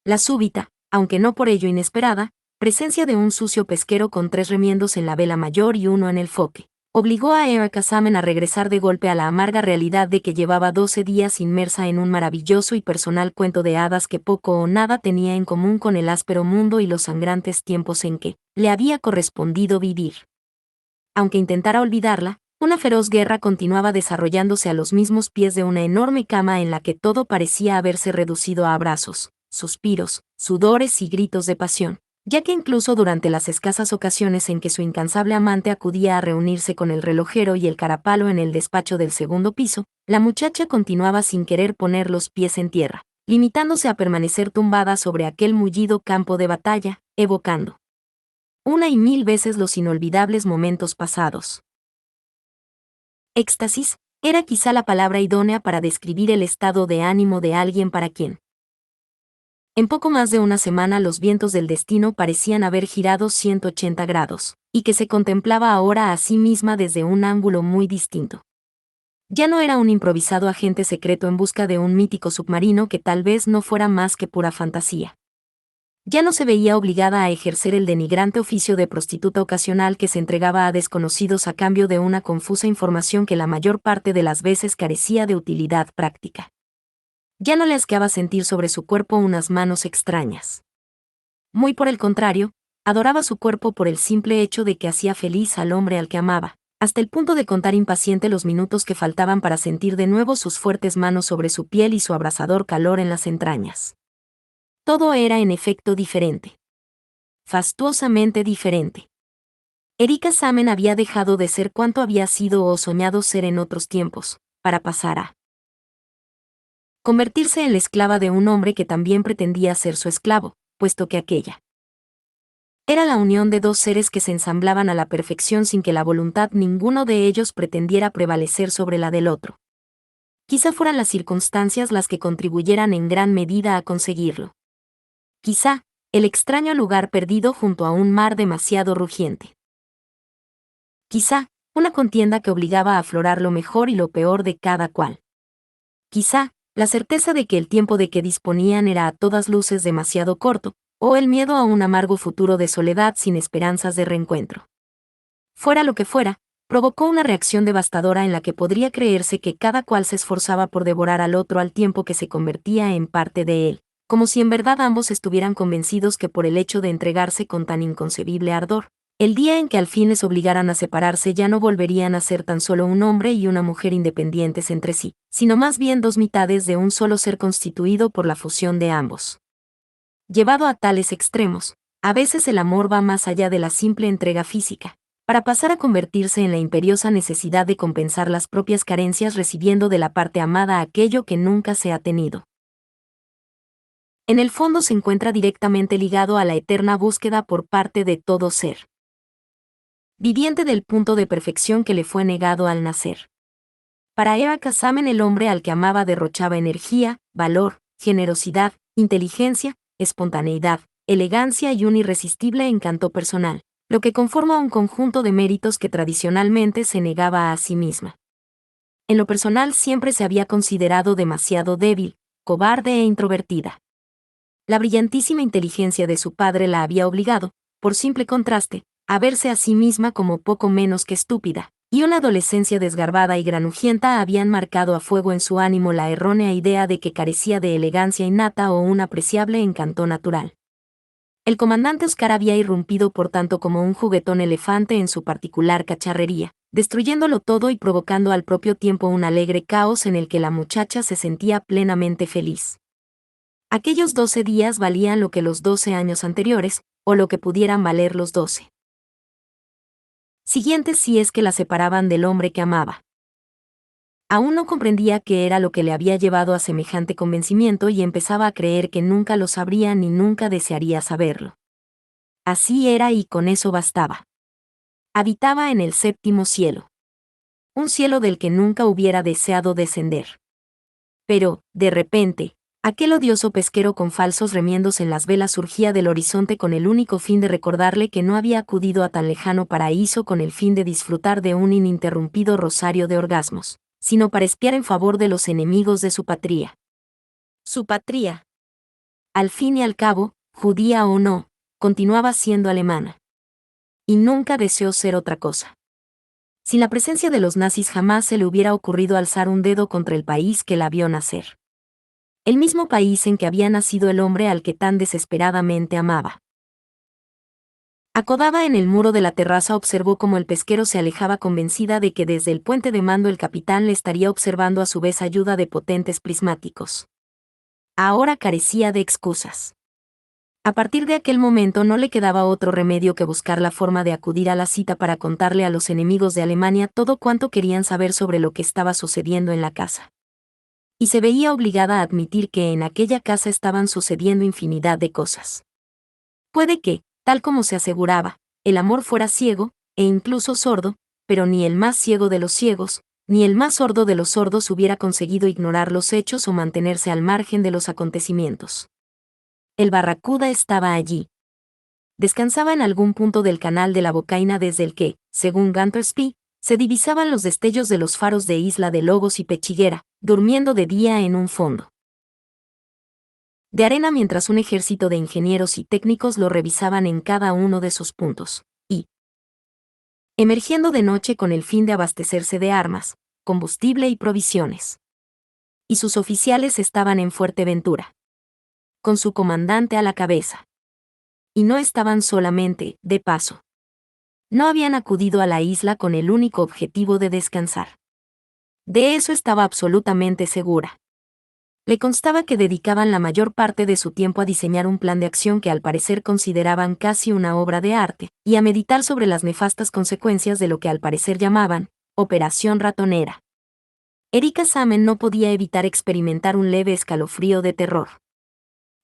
La súbita, aunque no por ello inesperada, presencia de un sucio pesquero con 3 remiendos en la vela mayor y uno en el foque, obligó a Erica Salmon a regresar de golpe a la amarga realidad de que llevaba 12 días inmersa en un maravilloso y personal cuento de hadas que poco o nada tenía en común con el áspero mundo y los sangrantes tiempos en que le había correspondido vivir. Aunque intentara olvidarla, una feroz guerra continuaba desarrollándose a los mismos pies de una enorme cama en la que todo parecía haberse reducido a abrazos, suspiros, sudores y gritos de pasión, ya que incluso durante las escasas ocasiones en que su incansable amante acudía a reunirse con el relojero y el carapalo en el despacho del segundo piso, la muchacha continuaba sin querer poner los pies en tierra, limitándose a permanecer tumbada sobre aquel mullido campo de batalla, evocando una y mil veces los inolvidables momentos pasados. Éxtasis era quizá la palabra idónea para describir el estado de ánimo de alguien para quien, en poco más de una semana, los vientos del destino parecían haber girado 180 grados, y que se contemplaba ahora a sí misma desde un ángulo muy distinto. Ya no era un improvisado agente secreto en busca de un mítico submarino que tal vez no fuera más que pura fantasía. Ya no se veía obligada a ejercer el denigrante oficio de prostituta ocasional que se entregaba a desconocidos a cambio de una confusa información que la mayor parte de las veces carecía de utilidad práctica. Ya no le asqueaba sentir sobre su cuerpo unas manos extrañas. Muy por el contrario, adoraba su cuerpo por el simple hecho de que hacía feliz al hombre al que amaba, hasta el punto de contar impaciente los minutos que faltaban para sentir de nuevo sus fuertes manos sobre su piel y su abrasador calor en las entrañas. Todo era en efecto diferente. Fastuosamente diferente. Erica Salmon había dejado de ser cuanto había sido o soñado ser en otros tiempos, para pasar a convertirse en la esclava de un hombre que también pretendía ser su esclavo, puesto que aquella era la unión de dos seres que se ensamblaban a la perfección sin que la voluntad ninguno de ellos pretendiera prevalecer sobre la del otro. Quizá fueran las circunstancias las que contribuyeran en gran medida a conseguirlo. Quizá, el extraño lugar perdido junto a un mar demasiado rugiente. Quizá, una contienda que obligaba a aflorar lo mejor y lo peor de cada cual. Quizá, la certeza de que el tiempo de que disponían era a todas luces demasiado corto, o el miedo a un amargo futuro de soledad sin esperanzas de reencuentro. Fuera lo que fuera, provocó una reacción devastadora en la que podría creerse que cada cual se esforzaba por devorar al otro al tiempo que se convertía en parte de él, como si en verdad ambos estuvieran convencidos que por el hecho de entregarse con tan inconcebible ardor, el día en que al fin les obligaran a separarse ya no volverían a ser tan solo un hombre y una mujer independientes entre sí, sino más bien dos mitades de un solo ser constituido por la fusión de ambos. Llevado a tales extremos, a veces el amor va más allá de la simple entrega física, para pasar a convertirse en la imperiosa necesidad de compensar las propias carencias recibiendo de la parte amada aquello que nunca se ha tenido. En el fondo se encuentra directamente ligado a la eterna búsqueda por parte de todo ser viviente del punto de perfección que le fue negado al nacer. Para Erica Salmon el hombre al que amaba derrochaba energía, valor, generosidad, inteligencia, espontaneidad, elegancia y un irresistible encanto personal, lo que conforma un conjunto de méritos que tradicionalmente se negaba a sí misma. En lo personal siempre se había considerado demasiado débil, cobarde e introvertida. La brillantísima inteligencia de su padre la había obligado, por simple contraste, a verse a sí misma como poco menos que estúpida, y una adolescencia desgarbada y granujienta habían marcado a fuego en su ánimo la errónea idea de que carecía de elegancia innata o un apreciable encanto natural. El comandante Oscar había irrumpido por tanto como un juguetón elefante en su particular cacharrería, destruyéndolo todo y provocando al propio tiempo un alegre caos en el que la muchacha se sentía plenamente feliz. Aquellos 12 días valían lo que los 12 años anteriores, o lo que pudieran valer los 12 siguientes si es que la separaban del hombre que amaba. Aún no comprendía qué era lo que le había llevado a semejante convencimiento y empezaba a creer que nunca lo sabría ni nunca desearía saberlo. Así era y con eso bastaba. Habitaba en el séptimo cielo. Un cielo del que nunca hubiera deseado descender. Pero, de repente, aquel odioso pesquero con falsos remiendos en las velas surgía del horizonte con el único fin de recordarle que no había acudido a tan lejano paraíso con el fin de disfrutar de un ininterrumpido rosario de orgasmos, sino para espiar en favor de los enemigos de su patria. Su patria. al fin y al cabo, judía o no, continuaba siendo alemana. Y nunca deseó ser otra cosa. Sin la presencia de los nazis jamás se le hubiera ocurrido alzar un dedo contra el país que la vio nacer. El mismo país en que había nacido el hombre al que tan desesperadamente amaba. Acodada en el muro de la terraza observó cómo el pesquero se alejaba convencida de que desde el puente de mando el capitán le estaría observando a su vez ayuda de potentes prismáticos. Ahora carecía de excusas. A partir de aquel momento no le quedaba otro remedio que buscar la forma de acudir a la cita para contarle a los enemigos de Alemania todo cuanto querían saber sobre lo que estaba sucediendo en la casa. Y se veía obligada a admitir que en aquella casa estaban sucediendo infinidad de cosas. Puede que, tal como se aseguraba, el amor fuera ciego, e incluso sordo, pero ni el más ciego de los ciegos, ni el más sordo de los sordos hubiera conseguido ignorar los hechos o mantenerse al margen de los acontecimientos. El Barracuda estaba allí. Descansaba en algún punto del canal de la Bocaina desde el que, según Gantersby, se divisaban los destellos de los faros de Isla de Lobos y Pechiguera, durmiendo de día en un fondo de arena mientras un ejército de ingenieros y técnicos lo revisaban en cada uno de sus puntos, y emergiendo de noche con el fin de abastecerse de armas, combustible y provisiones. Y sus oficiales estaban en Fuerteventura, con su comandante a la cabeza. Y no estaban solamente, de paso. No habían acudido a la isla con el único objetivo de descansar. De eso estaba absolutamente segura. Le constaba que dedicaban la mayor parte de su tiempo a diseñar un plan de acción que al parecer consideraban casi una obra de arte, y a meditar sobre las nefastas consecuencias de lo que al parecer llamaban Operación Ratonera. Erika Samen no podía evitar experimentar un leve escalofrío de terror.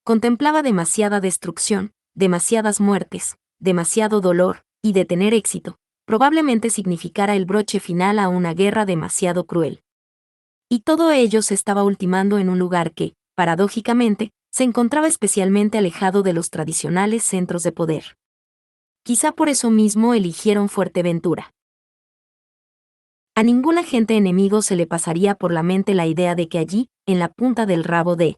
Contemplaba demasiada destrucción, demasiadas muertes, demasiado dolor, y de tener éxito, probablemente significara el broche final a una guerra demasiado cruel. Y todo ello se estaba ultimando en un lugar que, paradójicamente, se encontraba especialmente alejado de los tradicionales centros de poder. Quizá por eso mismo eligieron Fuerteventura. A ningún agente enemigo se le pasaría por la mente la idea de que allí, en la punta del rabo de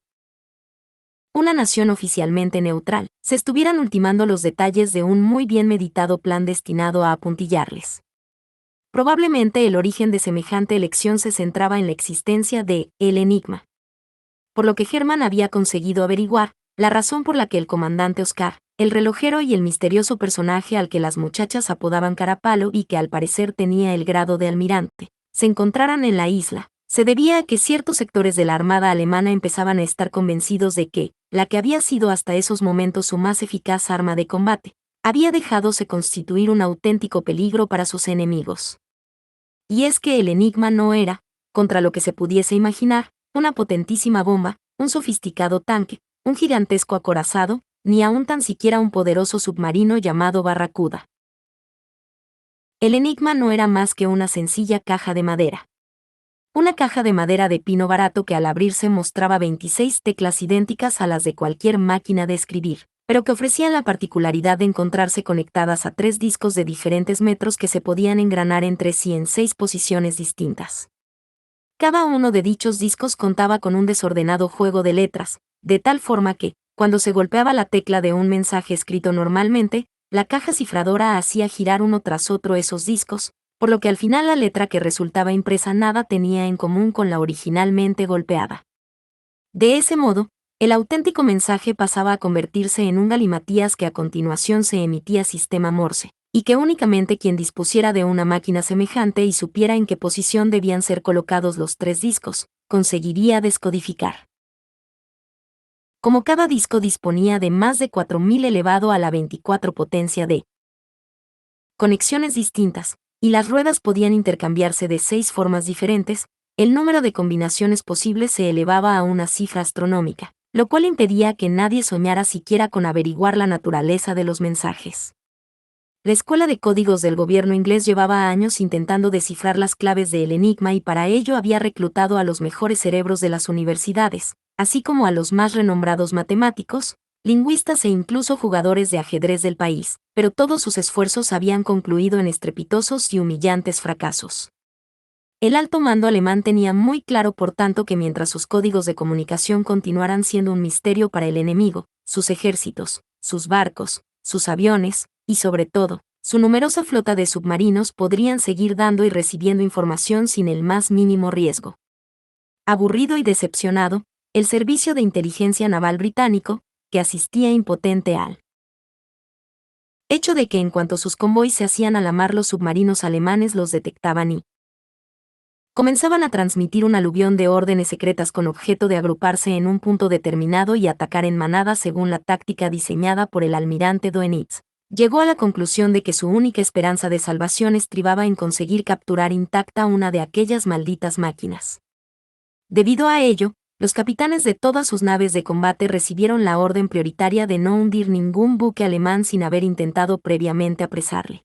una nación oficialmente neutral, se estuvieran ultimando los detalles de un muy bien meditado plan destinado a apuntillarles. Probablemente el origen de semejante elección se centraba en la existencia de el enigma. Por lo que Hermann había conseguido averiguar, la razón por la que el comandante Oscar, el relojero y el misterioso personaje al que las muchachas apodaban Carapalo y que al parecer tenía el grado de almirante, se encontraran en la isla, se debía a que ciertos sectores de la armada alemana empezaban a estar convencidos de que, la que había sido hasta esos momentos su más eficaz arma de combate, había dejadose constituir un auténtico peligro para sus enemigos. Y es que el enigma no era, contra lo que se pudiese imaginar, una potentísima bomba, un sofisticado tanque, un gigantesco acorazado, ni aún tan siquiera un poderoso submarino llamado Barracuda. El enigma no era más que una sencilla caja de madera. Una caja de madera de pino barato que al abrirse mostraba 26 teclas idénticas a las de cualquier máquina de escribir, pero que ofrecían la particularidad de encontrarse conectadas a 3 discos de diferentes metros que se podían engranar entre sí en 6 posiciones distintas. Cada uno de dichos discos contaba con un desordenado juego de letras, de tal forma que, cuando se golpeaba la tecla de un mensaje escrito normalmente, la caja cifradora hacía girar uno tras otro esos discos, por lo que al final la letra que resultaba impresa nada tenía en común con la originalmente golpeada. De ese modo, el auténtico mensaje pasaba a convertirse en un galimatías que a continuación se emitía sistema Morse, y que únicamente quien dispusiera de una máquina semejante y supiera en qué posición debían ser colocados los 3 discos, conseguiría descodificar. Como cada disco disponía de más de 4000 elevado a la 24 potencia de conexiones distintas, y las ruedas podían intercambiarse de 6 formas diferentes, el número de combinaciones posibles se elevaba a una cifra astronómica, lo cual impedía que nadie soñara siquiera con averiguar la naturaleza de los mensajes. La Escuela de Códigos del gobierno inglés llevaba años intentando descifrar las claves del enigma y para ello había reclutado a los mejores cerebros de las universidades, así como a los más renombrados matemáticos, lingüistas e incluso jugadores de ajedrez del país, pero todos sus esfuerzos habían concluido en estrepitosos y humillantes fracasos. El alto mando alemán tenía muy claro por tanto que mientras sus códigos de comunicación continuaran siendo un misterio para el enemigo, sus ejércitos, sus barcos, sus aviones, y sobre todo, su numerosa flota de submarinos podrían seguir dando y recibiendo información sin el más mínimo riesgo. Aburrido y decepcionado, el Servicio de Inteligencia Naval británico, que asistía impotente al hecho de que en cuanto sus convoys se hacían a la mar los submarinos alemanes los detectaban y comenzaban a transmitir un aluvión de órdenes secretas con objeto de agruparse en un punto determinado y atacar en manada según la táctica diseñada por el almirante Dönitz, llegó a la conclusión de que su única esperanza de salvación estribaba en conseguir capturar intacta una de aquellas malditas máquinas. Debido a ello, los capitanes de todas sus naves de combate recibieron la orden prioritaria de no hundir ningún buque alemán sin haber intentado previamente apresarle.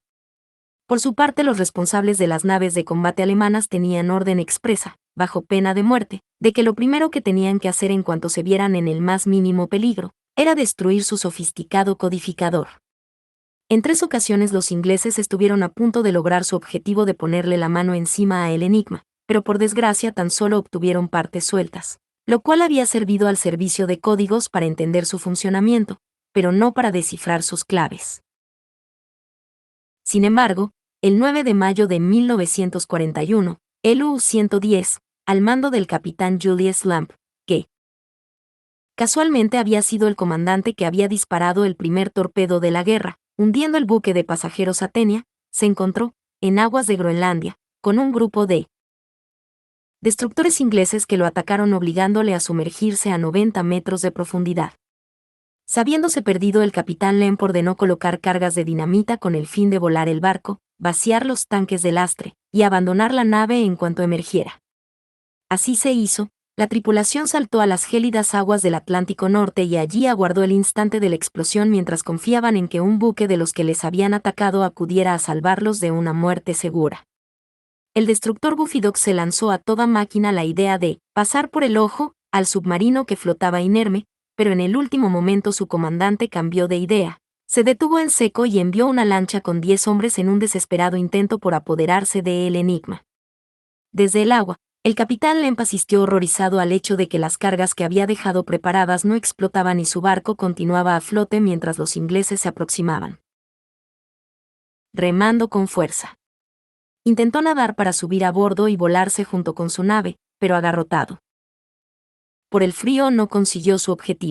Por su parte, los responsables de las naves de combate alemanas tenían orden expresa, bajo pena de muerte, de que lo primero que tenían que hacer en cuanto se vieran en el más mínimo peligro, era destruir su sofisticado codificador. En 3 ocasiones los ingleses estuvieron a punto de lograr su objetivo de ponerle la mano encima a el enigma, pero por desgracia tan solo obtuvieron partes sueltas, lo cual había servido al servicio de códigos para entender su funcionamiento, pero no para descifrar sus claves. Sin embargo, el 9 de mayo de 1941, el U-110, al mando del capitán Julius Lamp, que casualmente había sido el comandante que había disparado el primer torpedo de la guerra, hundiendo el buque de pasajeros Athenia, se encontró, en aguas de Groenlandia, con un grupo de destructores ingleses que lo atacaron obligándole a sumergirse a 90 metros de profundidad. Sabiéndose perdido, el capitán Lemp ordenó colocar cargas de dinamita con el fin de volar el barco, vaciar los tanques de lastre, y abandonar la nave en cuanto emergiera. Así se hizo, la tripulación saltó a las gélidas aguas del Atlántico Norte y allí aguardó el instante de la explosión mientras confiaban en que un buque de los que les habían atacado acudiera a salvarlos de una muerte segura. El destructor Buffy Dock se lanzó a toda máquina la idea de pasar por el ojo al submarino que flotaba inerme, pero en el último momento su comandante cambió de idea. Se detuvo en seco y envió una lancha con 10 hombres en un desesperado intento por apoderarse de el enigma. Desde el agua, el capitán Lemp asistió horrorizado al hecho de que las cargas que había dejado preparadas no explotaban y su barco continuaba a flote mientras los ingleses se aproximaban. Remando con fuerza. Intentó nadar para subir a bordo y volarse junto con su nave, pero agarrotado por el frío no consiguió su objetivo.